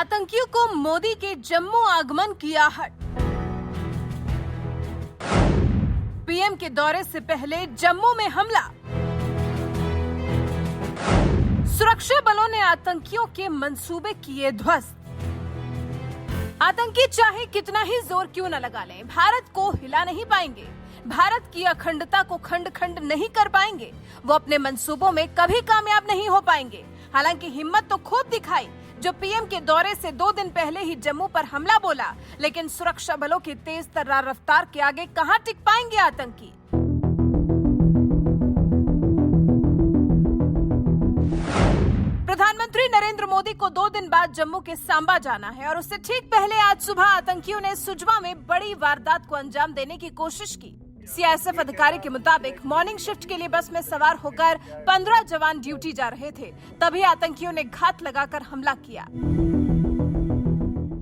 आतंकियों को मोदी के जम्मू आगमन की आहट। पीएम के दौरे से पहले जम्मू में हमला। सुरक्षा बलों ने आतंकियों के मंसूबे किए ध्वस्त। आतंकी चाहे कितना ही जोर क्यों न लगा लें, भारत को हिला नहीं पाएंगे। भारत की अखंडता को खंड खंड नहीं कर पाएंगे। वो अपने मंसूबों में कभी कामयाब नहीं हो पाएंगे। हालांकि हिम्मत तो खूब दिखाई जो पीएम के दौरे से 2 दिन पहले ही जम्मू पर हमला बोला, लेकिन सुरक्षा बलों की तेज तर्रार रफ्तार के आगे कहां टिक पाएंगे आतंकी। प्रधानमंत्री नरेंद्र मोदी को 2 दिन बाद जम्मू के सांबा जाना है और उससे ठीक पहले आज सुबह आतंकियों ने सुजमा में बड़ी वारदात को अंजाम देने की कोशिश की। सीआईएसएफ अधिकारी के मुताबिक मॉर्निंग शिफ्ट के लिए बस में सवार होकर 15 जवान ड्यूटी जा रहे थे, तभी आतंकियों ने घात लगाकर हमला किया।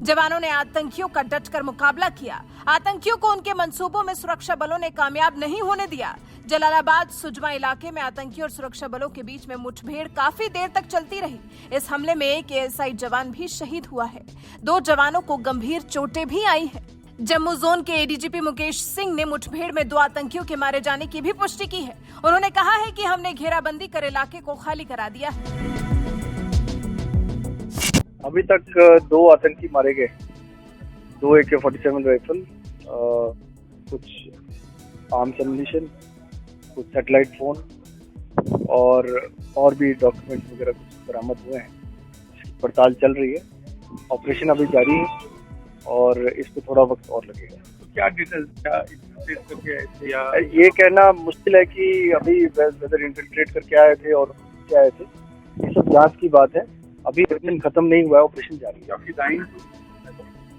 जवानों ने आतंकियों का डटकर मुकाबला किया। आतंकियों को उनके मंसूबों में सुरक्षा बलों ने कामयाब नहीं होने दिया। जलालाबाद सुजमा इलाके में आतंकियों और सुरक्षा बलों के बीच में मुठभेड़ काफी देर तक चलती रही। इस हमले में एक एएसआई जवान भी शहीद हुआ है। 2 जवानों को गंभीर चोटें भी आई हैं। जम्मू जोन के एडीजीपी मुकेश सिंह ने मुठभेड़ में 2 आतंकियों के मारे जाने की भी पुष्टि की है। उन्होंने कहा है कि हमने घेराबंदी कर इलाके को खाली करा दिया है। अभी तक 2 आतंकी मारे गए, 2 AK-47 राइफल, कुछ आर्म्स एम्युनिशन, कुछ सैटेलाइट फोन और भी डॉक्यूमेंट्स वगैरह कुछ बरामद हुए हैं। पड़ताल चल रही है, ऑपरेशन अभी जारी है और इस पे थोड़ा वक्त और लगेगा। तो क्या डिटेल्स करके आए थे, या ये कहना मुश्किल है कि अभी वेदर इन्फिल्ट्रेट करके आए थे और क्या आए थे, ये सब जांच की बात है। अभी ऑपरेशन खत्म नहीं हुआ है, ऑपरेशन जारी है। फिदाइन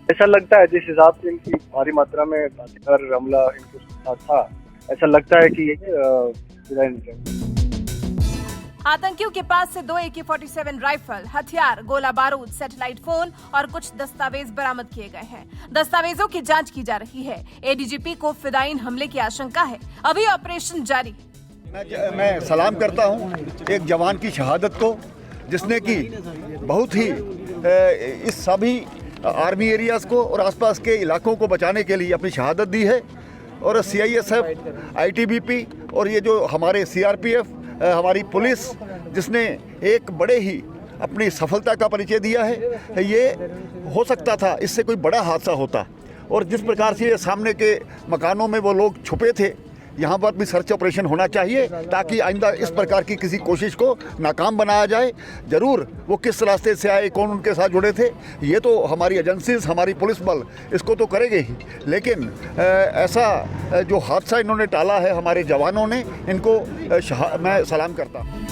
ऐसा लगता है जिस हिसाब से इनकी भारी मात्रा में हथियार हमला इनके साथ था, ऐसा लगता है कि फिदाइन है। आतंकियों के पास से 2 AK-47 राइफल, हथियार, गोला बारूद, सैटेलाइट फोन और कुछ दस्तावेज बरामद किए गए हैं। दस्तावेजों की जांच की जा रही है। एडीजीपी को फिदाइन हमले की आशंका है। अभी ऑपरेशन जारी है। मैं सलाम करता हूं एक जवान की शहादत को, जिसने कि बहुत ही इस सभी आर्मी एरियाज को और आसपास के इलाकों को बचाने के लिए अपनी शहादत दी है। और सीआईएसएफ, आईटीबीपी और ये जो हमारे सीआरपीएफ, हमारी पुलिस, जिसने एक बड़े ही अपनी सफलता का परिचय दिया है। ये हो सकता था इससे कोई बड़ा हादसा होता, और जिस प्रकार से सामने के मकानों में वो लोग छुपे थे, यहाँ पर भी सर्च ऑपरेशन होना चाहिए ताकि आइंदा इस प्रकार की किसी कोशिश को नाकाम बनाया जाए। ज़रूर वो किस रास्ते से आए, कौन उनके साथ जुड़े थे, ये तो हमारी एजेंसीज, हमारी पुलिस बल इसको तो करेंगे ही, लेकिन ऐसा जो हादसा इन्होंने टाला है हमारे जवानों ने, इनको मैं सलाम करता हूँ।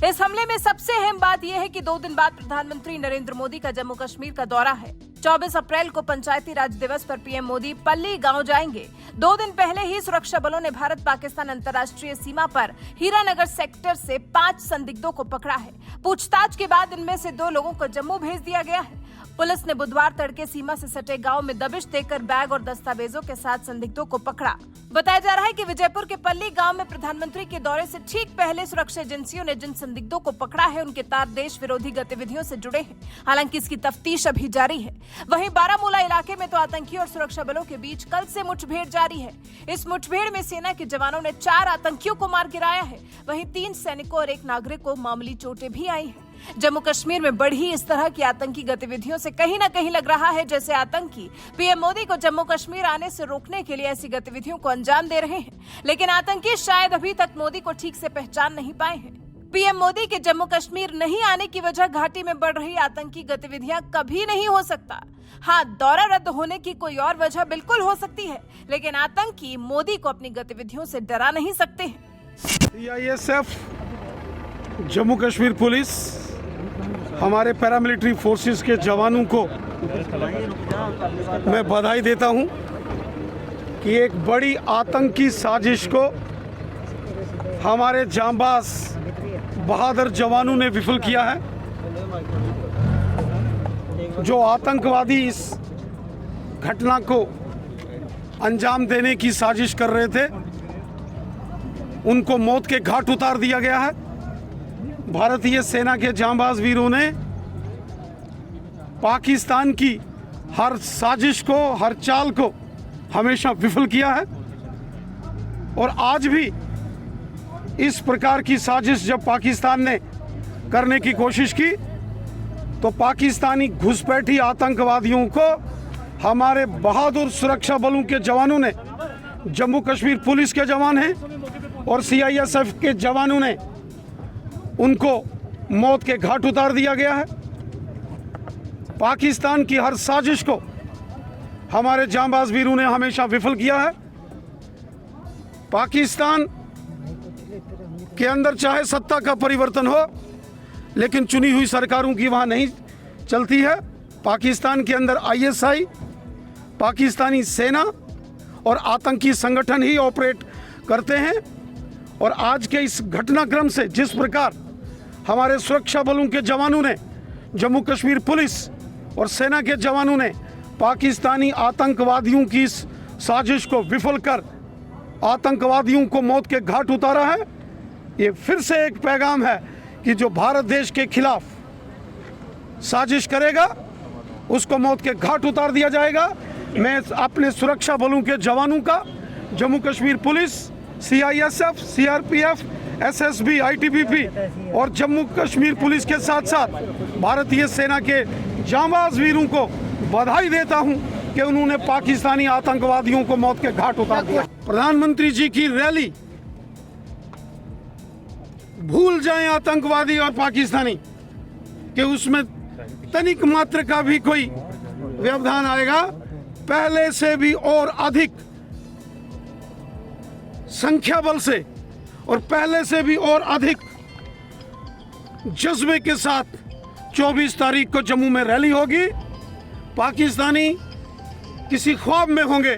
इस हमले में सबसे अहम बात यह है कि 2 दिन बाद प्रधानमंत्री नरेंद्र मोदी का जम्मू कश्मीर का दौरा है। 24 अप्रैल को पंचायती राज दिवस पर पीएम मोदी पल्ली गांव जाएंगे। 2 दिन पहले ही सुरक्षा बलों ने भारत पाकिस्तान अंतर्राष्ट्रीय सीमा पर हीरानगर सेक्टर से 5 संदिग्धों को पकड़ा है। पूछताछ के बाद इनमें से 2 लोगों को जम्मू भेज दिया गया है। पुलिस ने बुधवार तड़के सीमा से सटे गांव में दबिश देकर बैग और दस्तावेजों के साथ संदिग्धों को पकड़ा। बताया जा रहा है कि विजयपुर के पल्ली गांव में प्रधानमंत्री के दौरे से ठीक पहले सुरक्षा एजेंसियों ने जिन संदिग्धों को पकड़ा है, उनके तार देश विरोधी गतिविधियों से जुड़े हैं। हालांकि इसकी तफ्तीश अभी जारी है। वहीं बारामूला इलाके में तो आतंकियों और सुरक्षा बलों के बीच कल से मुठभेड़ जारी है। इस मुठभेड़ में सेना के जवानों ने 4 आतंकियों को मार गिराया है। वहीं 3 सैनिकों और 1 नागरिक को मामूली चोटें भी आई हैं। जम्मू कश्मीर में बढ़ी इस तरह की आतंकी गतिविधियों से कहीं न कहीं लग रहा है जैसे आतंकी पीएम मोदी को जम्मू कश्मीर आने से रोकने के लिए ऐसी गतिविधियों को अंजाम दे रहे हैं। लेकिन आतंकी शायद अभी तक मोदी को ठीक से पहचान नहीं पाए हैं। पीएम मोदी के जम्मू कश्मीर नहीं आने की वजह घाटी में बढ़ रही आतंकी गतिविधियां कभी नहीं हो सकता। हाँ, दौरा रद्द होने की कोई और वजह बिल्कुल हो सकती है, लेकिन आतंकी मोदी को अपनी गतिविधियों से डरा नहीं सकते हैं। सीआईएसएफ, जम्मू कश्मीर पुलिस, हमारे पैरामिलिट्री फोर्सेस के जवानों को मैं बधाई देता हूं कि एक बड़ी आतंकी साजिश को हमारे जांबाज बहादुर जवानों ने विफल किया है। जो आतंकवादी इस घटना को अंजाम देने की साजिश कर रहे थे, उनको मौत के घाट उतार दिया गया है। भारतीय सेना के जांबाज वीरों ने पाकिस्तान की हर साजिश को, हर चाल को हमेशा विफल किया है। और आज भी इस प्रकार की साजिश जब पाकिस्तान ने करने की कोशिश की तो पाकिस्तानी घुसपैठी आतंकवादियों को हमारे बहादुर सुरक्षा बलों के जवानों ने, जम्मू कश्मीर पुलिस के जवान हैं और CISF के जवानों ने उनको मौत के घाट उतार दिया गया है। पाकिस्तान की हर साजिश को हमारे जांबाज वीरों ने हमेशा विफल किया है। पाकिस्तान के अंदर चाहे सत्ता का परिवर्तन हो, लेकिन चुनी हुई सरकारों की वहाँ नहीं चलती है। पाकिस्तान के अंदर ISI, पाकिस्तानी सेना और आतंकी संगठन ही ऑपरेट करते हैं। और आज के इस घटनाक्रम से जिस प्रकार हमारे सुरक्षा बलों के जवानों ने, जम्मू कश्मीर पुलिस और सेना के जवानों ने पाकिस्तानी आतंकवादियों की इस साजिश को विफल कर आतंकवादियों को मौत के घाट उतारा है, ये फिर से एक पैगाम है कि जो भारत देश के खिलाफ साजिश करेगा उसको मौत के घाट उतार दिया जाएगा। मैं अपने सुरक्षा बलों के जवानों का, Jammu Kashmir police, CISF, CRPF, SSB, ITBP और जम्मू कश्मीर पुलिस के साथ साथ भारतीय सेना के जांबाज वीरों को बधाई देता हूं कि उन्होंने पाकिस्तानी आतंकवादियों को मौत के घाट उतार दिया। प्रधानमंत्री जी की रैली, भूल जाएं आतंकवादी और पाकिस्तानी कि उसमें तनिक मात्र का भी कोई व्यवधान आएगा। पहले से भी और अधिक संख्या बल से और पहले से भी और अधिक जज्बे के साथ 24 तारीख को जम्मू में रैली होगी। पाकिस्तानी किसी ख्वाब में होंगे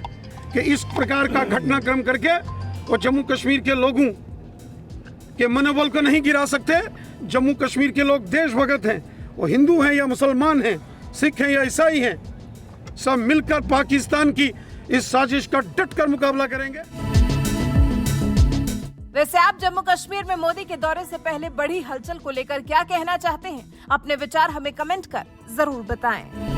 कि इस प्रकार का घटनाक्रम करके वो जम्मू कश्मीर के लोगों के मनोबल को नहीं गिरा सकते। जम्मू कश्मीर के लोग देशभक्त हैं, वो हिंदू हैं या मुसलमान हैं, सिख हैं या ईसाई हैं, सब मिलकर पाकिस्तान की इस साजिश का डटकर मुकाबला करेंगे। वैसे आप जम्मू कश्मीर में मोदी के दौरे से पहले बड़ी हलचल को लेकर क्या कहना चाहते हैं? अपने विचार हमें कमेंट कर जरूर बताएं।